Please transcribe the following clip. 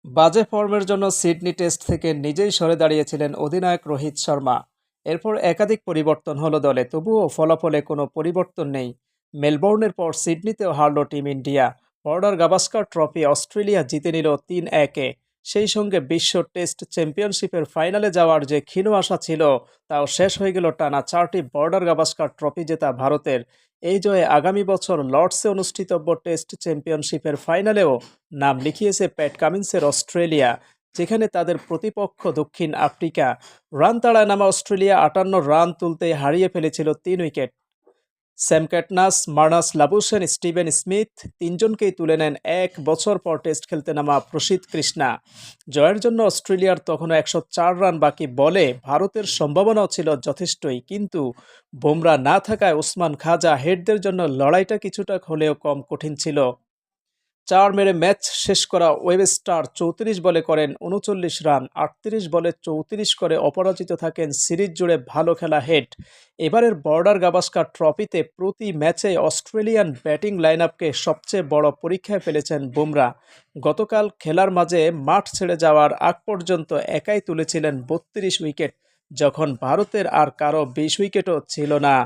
বাজে ফর্মের জন্য সিডনি টেস্ট থেকে নিজেই সরে দাঁড়িয়েছিলেন অধিনায়ক রোহিত শর্মা। এরপর একাধিক পরিবর্তন হলো দলে, তবুও ফলাফলে কোনো পরিবর্তন নেই। মেলবোর্নের পর সিডনিতেও হারল team India. Border Gavaskar Trophy Australia জিতে নিল ৩-১-এ। সেই সঙ্গে বিশ্ব টেস্ট চ্যাম্পিয়নশিপের ফাইনালে যাওয়ার যে ক্ষীণ আশা ছিল, তাও শেষ হয়ে গেল টানা ৪টি বর্ডার গাভাস্কার ট্রফি জেতা ভারতের। এই জয়ে আগামী বছর লর্ডসে অনুষ্ঠিতব্য টেস্ট চ্যাম্পিয়নশিপের ফাইনালেও নাম লিখিয়েছে প্যাট কামিন্সের অস্ট্রেলিয়া, যেখানে তাদের প্রতিপক্ষ দক্ষিণ আফ্রিকা। রান তাড়ায় নামা অস্ট্রেলিয়া ৫৮ রান তুলতে হারিয়ে ফেলেছিল ৩ উইকেট। স্যাম ক্যাটনাস, মার্নাস লাবুশেন, স্টিভেন স্মিথ তিনজনকেই তুলে নেন ১ বছর পর টেস্ট খেলতে নামা প্রসিদ্ধ কৃষ্ণা। জয়ের জন্য অস্ট্রেলিয়ার তখনও ১০৪ রান বাকি বলে ভারতের সম্ভাবনাও ছিল যথেষ্টই, কিন্তু বুমরা না থাকায় ওসমান খাজা হেডদের জন্য লড়াইটা কিছুটা হলেও কম কঠিন ছিল। ৪ মেরে ম্যাচ শেষ করা ওয়েবস্টার ৩৪ বলে করেন ৩৯ রান, ৩৮ বলে ৩৪ করে অপরাজিত থাকেন সিরিজ জুড়ে ভালো খেলা হেড। এবারের বর্ডার গাভাস্কার ট্রফিতে প্রতি ম্যাচে অস্ট্রেলিয়ান ব্যাটিং লাইনআপকে সবচেয়ে বড় পরীক্ষায় ফেলেছেন বুমরা। গতকাল খেলার মাঝে মাঠ ছেড়ে যাওয়ার আগ পর্যন্ত একাই তুলেছিলেন ৩২ উইকেট, যখন ভারতের আর কারো ২০ উইকেটও ছিল না।